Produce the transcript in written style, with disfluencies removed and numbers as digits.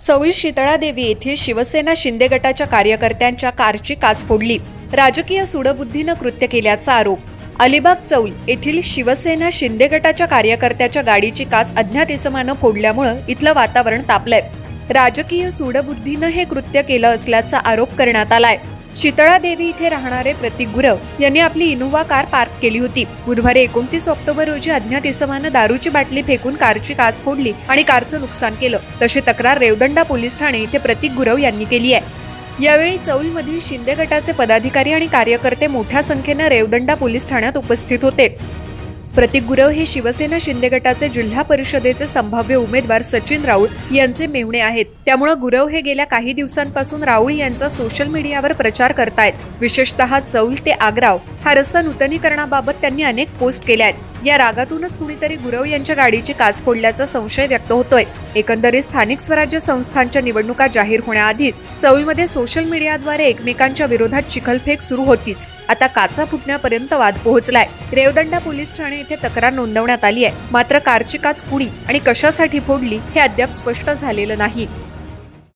चौल शीतळादेवी येथील शिवसेना शिंदे गटाच्या कार्यकर्त्यांच्या कारची काच फोडली। राजकीय सूडबुद्धीनं कृत्य केल्याचा आरोप। अलिबाग चौल येथील शिवसेना शिंदे गटाच्या कार्यकर्त्याच्या गाडीची काच अज्ञात इसमानं फोडल्यामुळे इथलं वातावरण तापलंय। राजकीय सूडबुद्धीनं हे कृत्य केलं असल्याचा आरोप करण्यात आलाय। शीतळादेवी इथे राहणारे प्रतीक गुरव यांनी आपली इनोव्हा कार पार्क केली होती। बुधवारी 29 ऑक्टोबर रोजी अज्ञात इसमानं दारूची बाटली फेकून कारची काच फोडली आणि कारचं नुकसान केलं, तशी तक्रार रेवदंडा पोलीस ठाणे येथे प्रतीक गुरव यांनी केली आहे। यावेळी चौलमधील शिंदे गटाचे पदाधिकारी आणि कार्यकर्ते मोठ्या संख्येने रेवदंडा पोलीस ठाण्यात उपस्थित होते। प्रतीक गुरव हे शिवसेना शिंदे गटाचे जिल्हा परिषदेचे संभाव्य उमेदवार सचिन राऊळ यांचे मेव्हणे आहेत। त्यामुळे गुरव हे गेल्या काही दिवसांपासून राऊळ यांचा सोशल मीडियावर प्रचार करतायत। विशेषतः चौल ते आग्राव हा रस्ता नूतनीकरणाबाबत त्यांनी अनेक पोस्ट केल्या आहेत। या रागातूनच कुणीतरी गुरव यांच्या गाडीची काच फोडल्याचा संशय व्यक्त होतोय। एकंदरीत स्थानिक स्वराज्य संस्थांच्या निवडणुका जाहीर होण्याआधीच चौलमध्ये सोशल मीडियाद्वारे एकमेकांच्या विरोधात चिखलफेक सुरू होतीच। आता काचा फुटण्यापर्यंत वाद पोहोचलाय। रेवदंडा पोलीस ठाणे येथे तक्रार नोंदवण्यात आली आहे। मात्र कारची काच कुणी आणि कशासाठी फोडली हे अद्याप स्पष्ट झालेलं नाही।